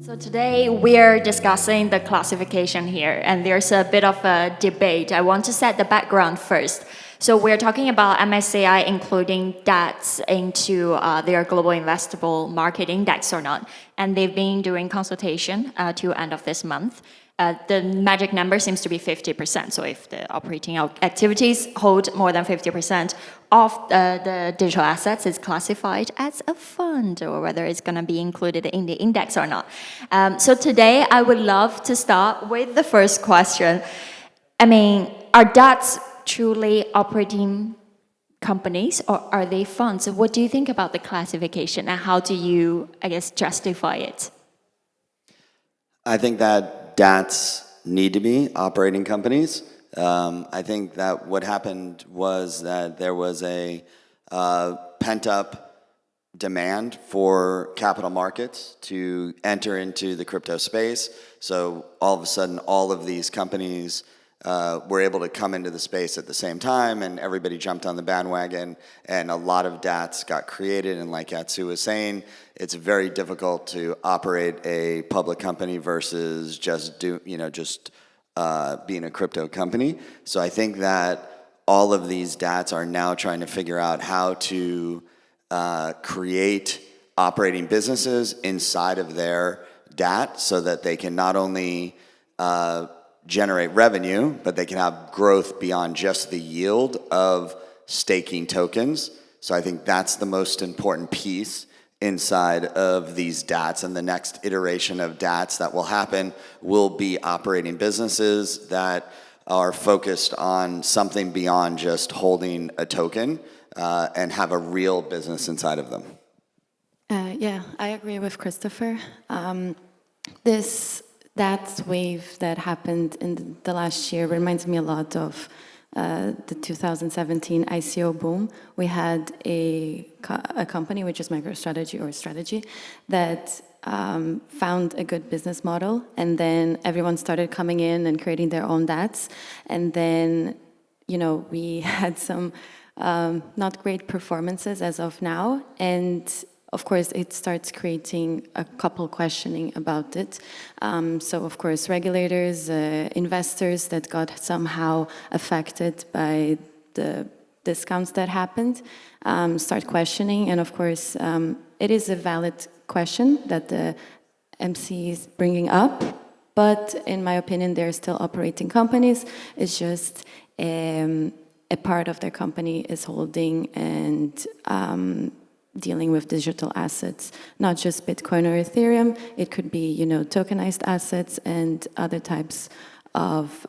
So today we're discussing the classification here, and there's a bit of a debate. I want to set the background first. So we're talking about MSCI including DATs into their global investable market index or not, and they've been doing consultation to end of this month. The magic number seems to be 50%. So if the operating activities hold more than 50% of the digital assets, is classified as a fund, or whether it's going to be included in the index or not. So today I would love to start with the first question. I mean, are DATs truly operating companies, or are they funds? So what do you think about the classification, and how do you, I guess, justify it? I think that DATs need to be operating companies. I think that what happened was that there was a pent-up demand for capital markets to enter into the crypto space. So all of a sudden, all of these companies were able to come into the space at the same time, and everybody jumped on the bandwagon, and a lot of DATs got created. And like Atsu was saying, it's very difficult to operate a public company versus just being a crypto company. So I think that all of these DATs are now trying to figure out how to create operating businesses inside of their DAT so that they can not only generate revenue, but they can have growth beyond just the yield of staking tokens. So I think that's the most important piece inside of these DATs, and the next iteration of DATs that will happen will be operating businesses that are focused on something beyond just holding a token and have a real business inside of them. Yeah, I agree with Christopher. This DATS wave that happened in the last year reminds me a lot of the 2017 ICO boom. We had a company, which is MicroStrategy or Strategy, that found a good business model, and then everyone started coming in and creating their own DATs, and then we had some not great performances as of now, and of course, it starts creating a couple questioning about it. So, of course, regulators, investors that got somehow affected by the discounts that happened start questioning. And, of course, it is a valid question that the MC is bringing up. But, in my opinion, they're still operating companies. It's just a part of their company is holding and dealing with digital assets, not just Bitcoin or Ethereum. It could be, tokenized assets and other types of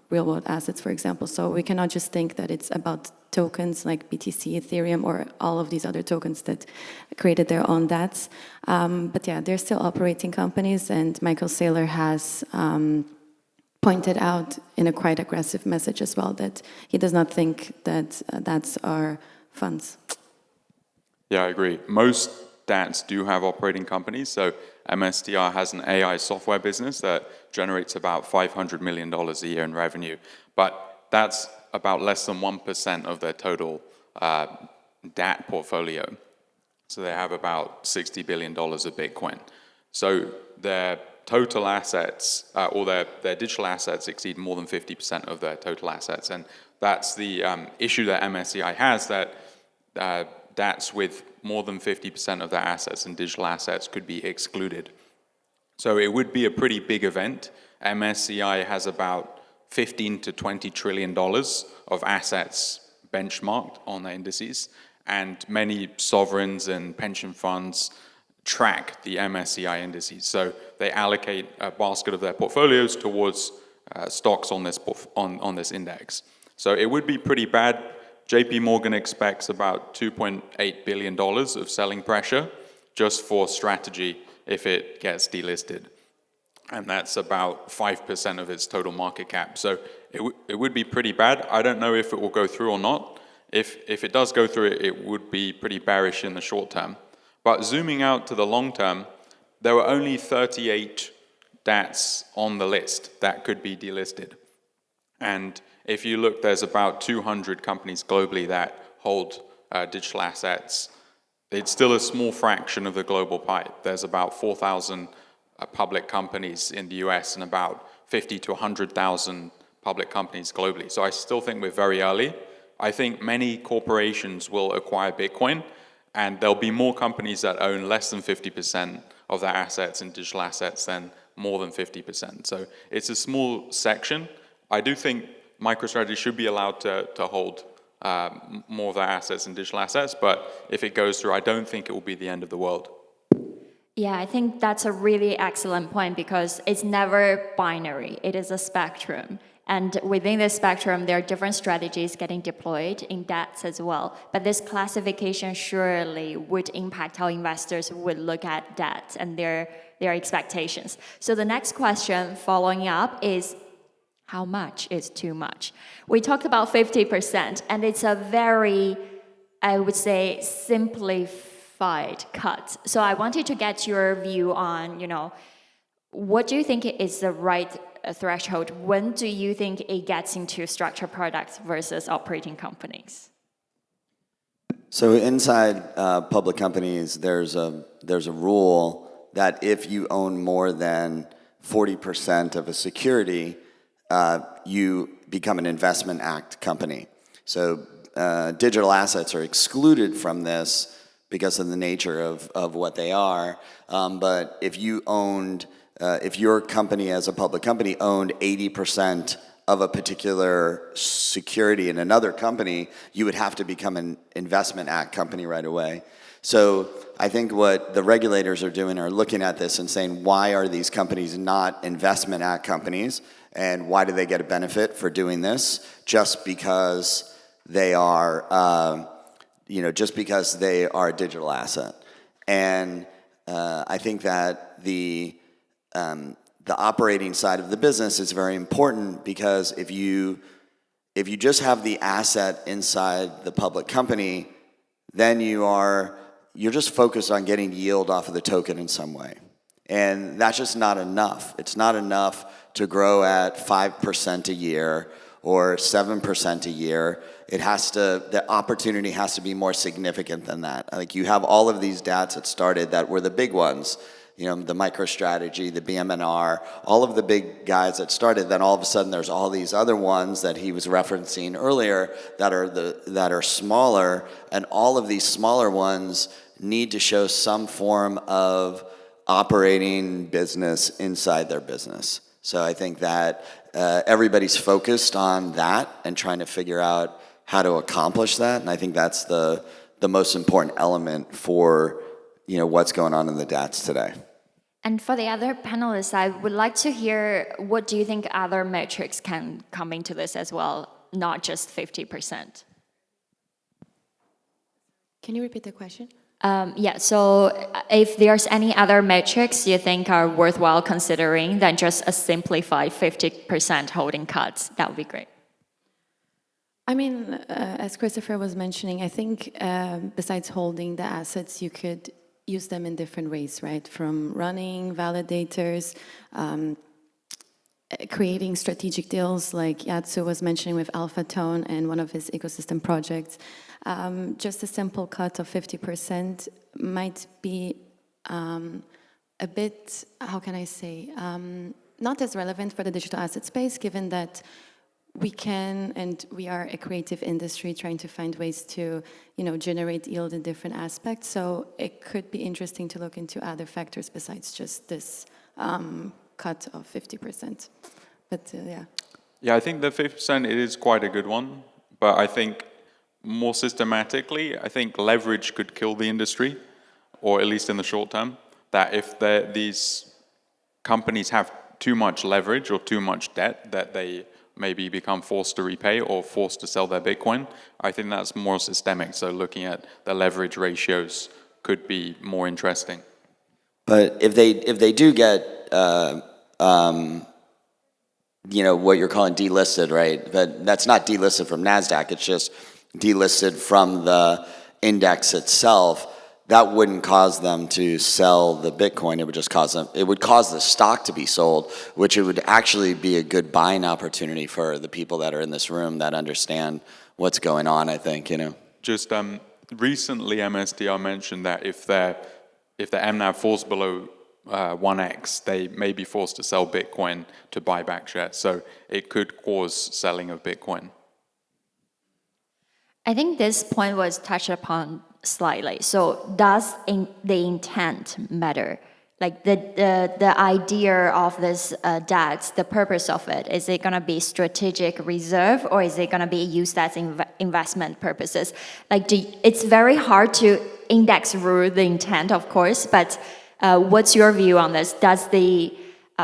real-world assets, for example. So we cannot just think that it's about tokens like BTC, Ethereum, or all of these other tokens that created their own DATs. But yeah, they're still operating companies, and Michael Saylor has pointed out in a quite aggressive message as well that he does not think that DATs are funds. Yeah, I agree. Most DATs do have operating companies. So MSTR has an AI software business that generates about $500 million a year in revenue. But that's about less than 1% of their total DAT portfolio. So they have about $60 billion of Bitcoin. So their total assets, or their digital assets, exceed more than 50% of their total assets. And that's the issue that MSCI has, that DATs with more than 50% of their assets and digital assets could be excluded. So it would be a pretty big event. MSCI has about $15 to $20 trillion of assets benchmarked on the indices, and many sovereigns and pension funds track the MSCI indices. So they allocate a basket of their portfolios towards stocks on this index. So it would be pretty bad. JP Morgan expects about $2.8 billion of selling pressure just for Strategy if it gets delisted. And that's about 5% of its total market cap. So it would be pretty bad. I don't know if it will go through or not. If it does go through, it would be pretty bearish in the short term. But zooming out to the long term, there were only 38 DATs on the list that could be delisted. And if you look, there's about 200 companies globally that hold digital assets it's still a small fraction of the global pie. There's about 4,000 public companies in the US and about 50 to 100,000 public companies globally. So I still think we're very early. I think many corporations will acquire Bitcoin, and there'll be more companies that own less than 50% of their assets in digital assets than more than 50%. So it's a small section. I do think MicroStrategy should be allowed to hold more of their assets in digital assets, but if it goes through, I don't think it will be the end of the world. Yeah, I think that's a really excellent point because it's never binary. It is a spectrum. And within this spectrum, there are different strategies getting deployed in DATs as well. But this classification surely would impact how investors would look at DATs and their expectations. So the next question following up is, how much is too much? We talked about 50%, and it's a very, I would say, simplified cut. So I wanted to get your view on, what do you think is the right threshold? When do you think it gets into structured products versus operating companies? So inside public companies, there's a rule that if you own more than 40% of a security, you become an Investment Act company. So digital assets are excluded from this because of the nature of what they are. But if you owned, if your company as a public company owned 80% of a particular security in another company, you would have to become an Investment Act company right away. So I think what the regulators are doing are looking at this and saying, why are these companies not Investment Act companies? And why do they get a benefit for doing this? Just because they are, just because they are a digital asset. And I think that the operating side of the business is very important because if you just have the asset inside the public company, then you're just focused on getting yield off of the token in some way. And that's just not enough. It's not enough to grow at 5% a year or 7% a year. The opportunity has to be more significant than that. Like you have all of these DATs that started that were the big ones, the MicroStrategy, the BMNR, all of the big guys that started, then all of a sudden there's all these other ones that he was referencing earlier that are smaller, and all of these smaller ones need to show some form of operating business inside their business. So I think that everybody's focused on that and trying to figure out how to accomplish that, and I think that's the most important element for what's going on in the DATs today. And for the other panelists, I would like to hear, what do you think other metrics can come into this as well, not just 50%? Can you repeat the question? So if there's any other metrics you think are worthwhile considering than just a simplified 50% holding cuts, that would be great. I mean, as Christopher was mentioning, I think besides holding the assets, you could use them in different ways, right? From running validators, creating strategic deals like Yatsu was mentioning with AlphaTone and one of his ecosystem projects. Just a simple cut of 50% might be a bit, how can I say, not as relevant for the digital asset space, given that we can, and we are a creative industry trying to find ways to, generate yield in different aspects. So it could be interesting to look into other factors besides just this cut of 50%. But yeah. Yeah, I think the 50% it is quite a good one, but I think more systematically, I think leverage could kill the industry, or at least in the short term. That if these companies have too much leverage or too much debt, that they maybe become forced to repay or forced to sell their Bitcoin. I think that's more systemic. So looking at the leverage ratios could be more interesting. But if they do get what you're calling delisted, right? But that's not delisted from NASDAQ. It's just delisted from the index itself. That wouldn't cause them to sell the Bitcoin. It would just cause the stock to be sold, which it would actually be a good buying opportunity for the people that are in this room that understand what's going on, I think, Just recently MSDR mentioned that if their MNAV falls below 1x, they may be forced to sell Bitcoin to buy back shares. So it could cause selling of Bitcoin. I think this point was touched upon slightly. So does the intent matter? Like the idea of this DAT, the purpose of it, is it going to be strategic reserve or is it going to be used as investment purposes? Like it's very hard to index rule the intent, of course, but what's your view on this? Does the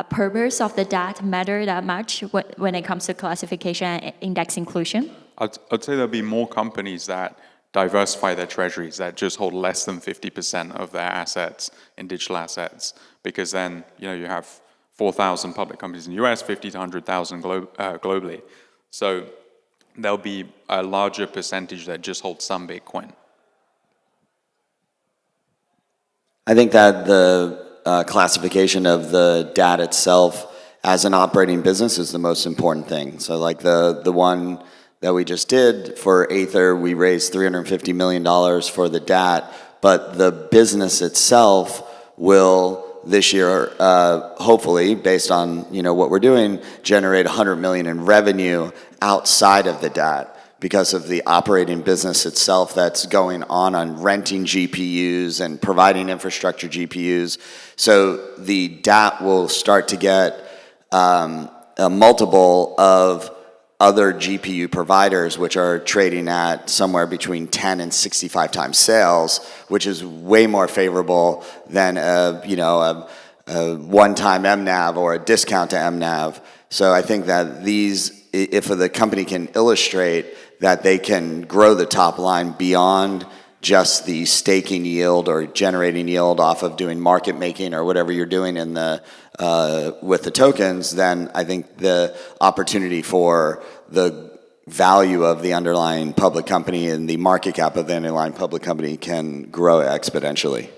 purpose of the DAT matter that much when it comes to classification and index inclusion? I'd say there'll be more companies that diversify their treasuries, that just hold less than 50% of their assets in digital assets, because then you have 4,000 public companies in the US, 50 to 100,000 globally. So there'll be a larger percentage that just hold some Bitcoin. I think that the classification of the DAT itself as an operating business is the most important thing. So like the one that we just did for Aether, we raised $350 million for the DAT, but the business itself will this year, hopefully, based on what we're doing, generate $100 million in revenue outside of the DAT because of the operating business itself that's going on renting GPUs and providing infrastructure GPUs. So the DAT will start to get a multiple of other GPU providers, which are trading at somewhere between 10 and 65 times sales, which is way more favorable than a one-time MNAV or a discount to MNAV. So I think that if the company can illustrate that they can grow the top line beyond just the staking yield or generating yield off of doing market making or whatever you're doing with the tokens, then I think the opportunity for the value of the underlying public company and the market cap of the underlying public company can grow exponentially.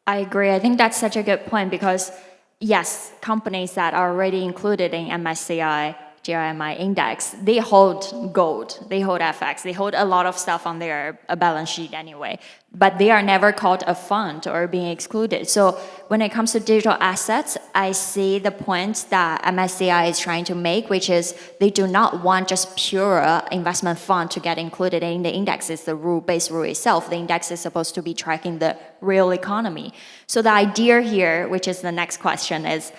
I agree. I think that's such a good point because, yes, companies that are already included in MSCI GRMI index, they hold gold, they hold FX, they hold a lot of stuff on their balance sheet anyway, but they are never called a fund or being excluded. So when it comes to digital assets, I see the point that MSCI is trying to make, which is they do not want just pure investment fund to get included in the index. It's the base rule itself. The index is supposed to be tracking the real economy. So the idea here, which is the next question, is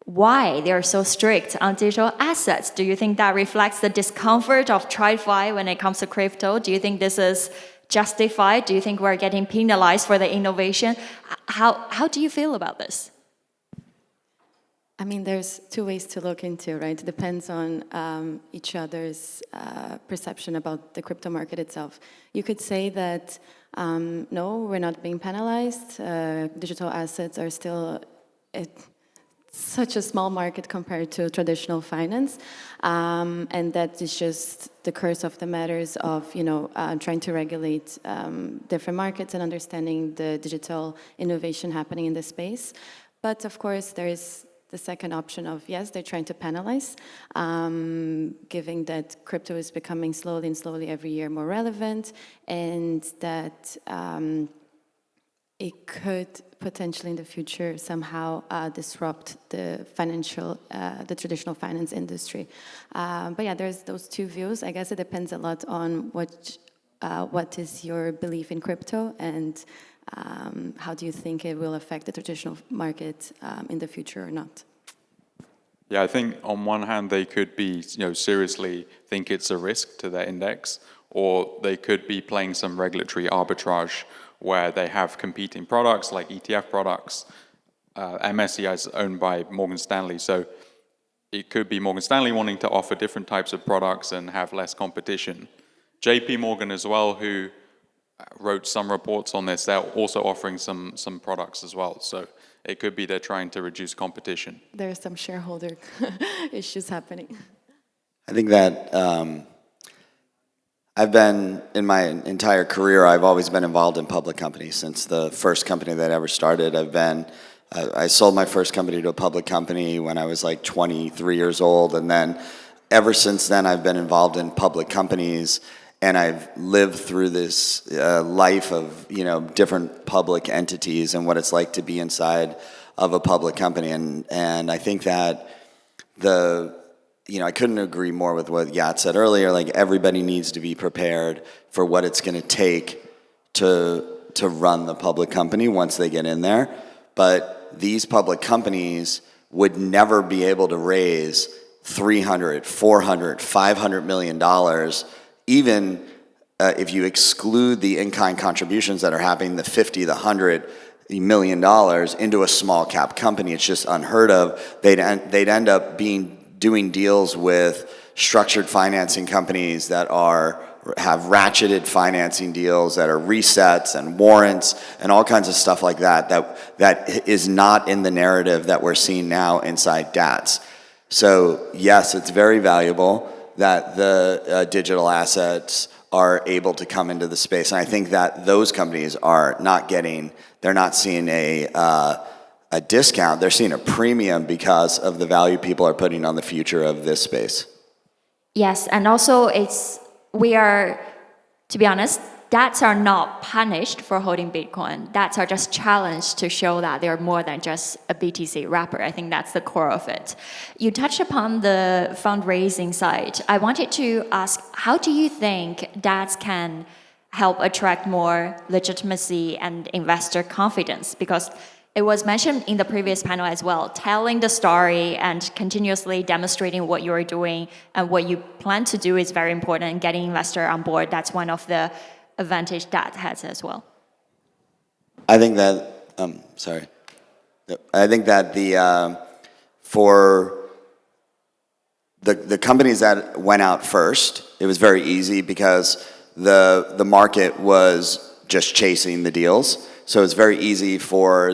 why they're so strict on digital assets? Do you think that reflects the discomfort of TradFi when it comes to crypto? Do you think this is justified? Do you think we're getting penalized for the innovation? How do you feel about this? I mean, there's two ways to look into, right? It depends on each other's perception about the crypto market itself. You could say that, no, we're not being penalized. Digital assets are still such a small market compared to traditional finance, and that is just the curse of the matters of trying to regulate different markets and understanding the digital innovation happening in the space. But of course, there is the second option of, yes, they're trying to penalize, given that crypto is becoming slowly every year more relevant, and that it could potentially in the future somehow disrupt the traditional finance industry. But yeah, there's those two views. I guess it depends a lot on what is your belief in crypto and how do you think it will affect the traditional market in the future or not. Yeah, I think on one hand they could be, seriously think it's a risk to their index, or they could be playing some regulatory arbitrage where they have competing products like ETF products. MSCI is owned by Morgan Stanley, so it could be Morgan Stanley wanting to offer different types of products and have less competition. JP Morgan as well, who wrote some reports on this, they're also offering some products as well. So it could be they're trying to reduce competition. There are some shareholder issues happening. I think that I've been, in my entire career, I've always been involved in public companies. Since the first company that I ever started, I sold my first company to a public company when I was like 23 years old. And then ever since then, I've been involved in public companies. and I've lived through this life of, different public entities and what it's like to be inside of a public company. And I think that I couldn't agree more with what Yat said earlier. Like, everybody needs to be prepared for what it's going to take to run the public company once they get in there. But these public companies would never be able to raise $300, $400, $500 million, even if you exclude the in-kind contributions that are happening, the 50, the $100 million into a small cap company. It's just unheard of. They'd end up doing deals with structured financing companies that have ratcheted financing deals, that are resets and warrants and all kinds of stuff like that is not in the narrative that we're seeing now inside DATs. So yes, it's very valuable that the digital assets are able to come into the space. And I think that those companies they're not seeing a discount, they're seeing a premium because of the value people are putting on the future of this space. Yes, and also to be honest, DATs are not punished for holding Bitcoin. DATs are just challenged to show that they're more than just a BTC wrapper. I think that's the core of it. You touched upon the fundraising side. I wanted to ask, how do you think DATs can help attract more legitimacy and investor confidence? Because it was mentioned in the previous panel as well, telling the story and continuously demonstrating what you're doing and what you plan to do is very important, and getting investor on board. That's one of the advantage that has as well. I think that, for the companies that went out first, it was very easy because the market was just chasing the deals. So it's very easy for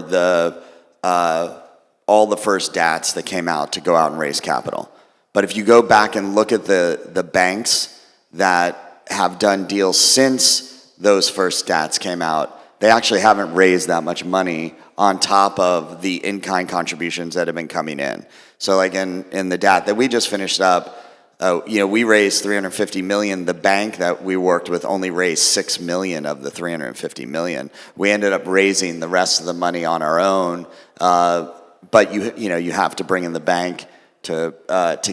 all the first DATs that came out to go out and raise capital. But if you go back and look at the banks that have done deals since those first DATs came out, they actually haven't raised that much money on top of the in-kind contributions that have been coming in. So like in the DAT that we just finished up, we raised $350 million. The bank that we worked with only raised $6 million of the $350 million. We ended up raising the rest of the money on our own, but you have to bring in the bank to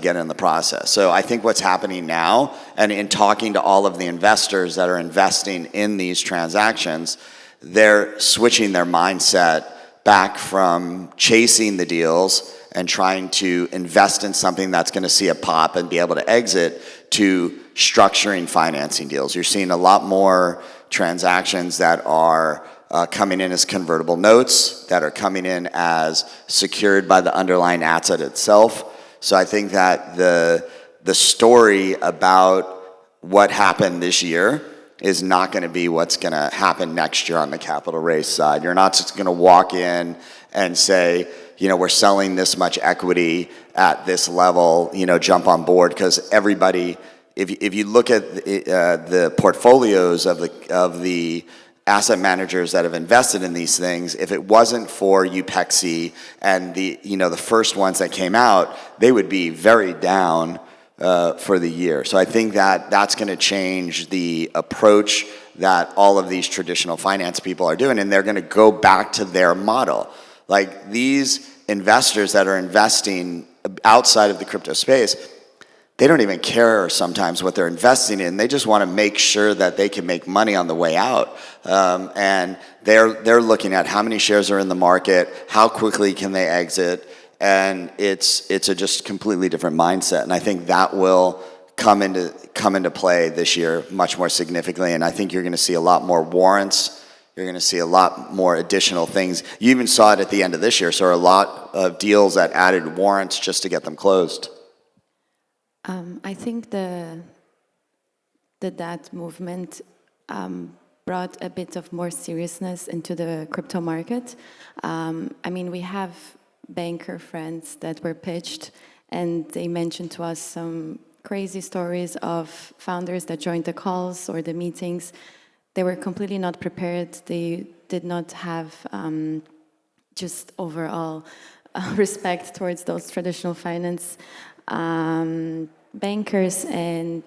get in the process. So I think what's happening now, and in talking to all of the investors that are investing in these transactions, they're switching their mindset back from chasing the deals and trying to invest in something that's going to see a pop and be able to exit, to structuring financing deals. You're seeing a lot more transactions that are coming in as convertible notes, that are coming in as secured by the underlying asset itself. So I think that the story about what happened this year is not going to be what's going to happen next year on the capital raise side. You're not just going to walk in and say, we're selling this much equity at this level, jump on board, because everybody, if you look at the portfolios of the asset managers that have invested in these things, if it wasn't for Upexi and the first ones that came out, they would be very down for the year. So I think that that's going to change the approach that all of these traditional finance people are doing, and they're going to go back to their model. Like, these investors that are investing outside of the crypto space, they don't even care sometimes what they're investing in. They just want to make sure that they can make money on the way out. And they're looking at how many shares are in the market, how quickly can they exit, and it's a just completely different mindset. And I think that will come into play this year much more significantly. And I think you're going to see a lot more warrants. You're going to see a lot more additional things. You even saw it at the end of this year. So a lot of deals that added warrants just to get them closed. I think the DAT movement brought a bit of more seriousness into the crypto market. We have banker friends that were pitched, and they mentioned to us some crazy stories of founders that joined the calls or the meetings. They were completely not prepared. They did not have just overall respect towards those traditional finance bankers, and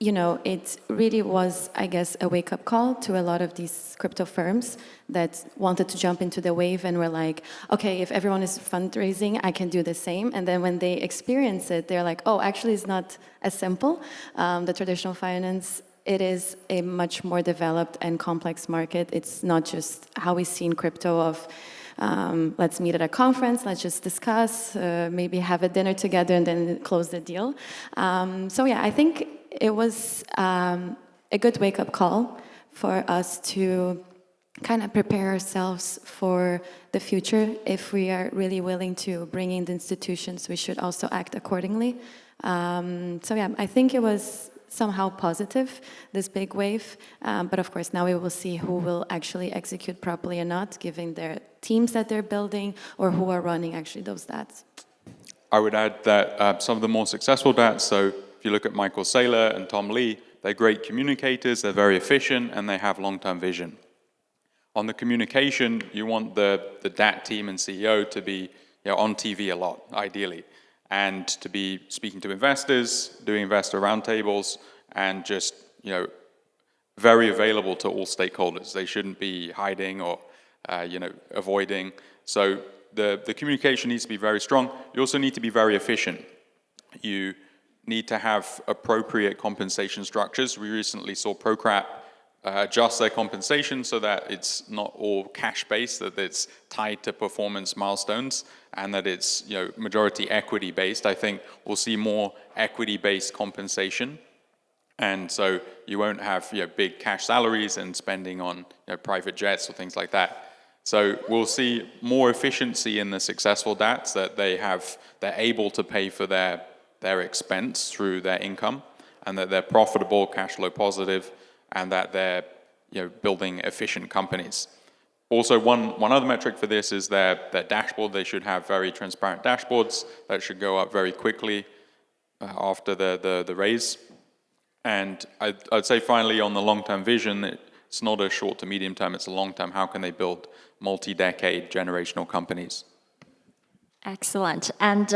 it really was, I guess, a wake-up call to a lot of these crypto firms that wanted to jump into the wave and were like, okay, if everyone is fundraising, I can do the same. And then when they experience it, they're like, oh, actually it's not as simple. The traditional finance, it is a much more developed and complex market. It's not just how we see in crypto of let's meet at a conference, let's just discuss, maybe have a dinner together and then close the deal. So yeah, I think it was a good wake-up call for us to kind of prepare ourselves for the future. If we are really willing to bring in the institutions, we should also act accordingly. So yeah, I think it was somehow positive, this big wave. But of course, now we will see who will actually execute properly or not, given their teams that they're building or who are running actually those DATs. I would add that some of the more successful DATs, so if you look at Michael Saylor and Tom Lee, they're great communicators, they're very efficient, and they have long-term vision. On the communication, you want the DAT team and CEO to be on TV a lot, ideally, and to be speaking to investors, doing investor roundtables, and just very available to all stakeholders. They shouldn't be hiding or avoiding. So the communication needs to be very strong. You also need to be very efficient. You need to have appropriate compensation structures. We recently saw ProCrap adjust their compensation so that it's not all cash-based, that it's tied to performance milestones, and that it's majority equity-based. I think we'll see more equity-based compensation, and so you won't have big cash salaries and spending on private jets or things like that. So we'll see more efficiency in the successful DATs, that they're able to pay for their expense through their income, and that they're profitable, cash flow positive, and that they're building efficient companies. Also, one other metric for this is their dashboard. They should have very transparent dashboards that should go up very quickly after the raise. And I'd say finally on the long-term vision, it's not a short to medium term, it's a long term. How can they build multi-decade generational companies? Excellent. And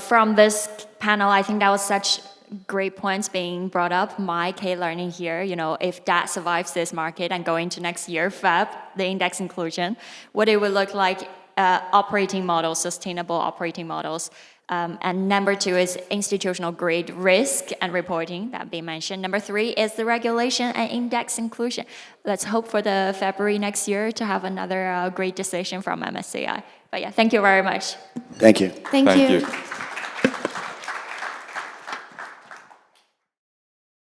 from this panel, I think that was such great points being brought up. My K-learning here, if DAT survives this market and going to next year, Feb, the index inclusion, what it would look like, operating models, sustainable operating models. And number 2 is institutional grade risk and reporting that being mentioned. Number 3 is the regulation and index inclusion. Let's hope for the February next year to have another great decision from MSCI. But yeah, thank you very much. Thank you. Thank you.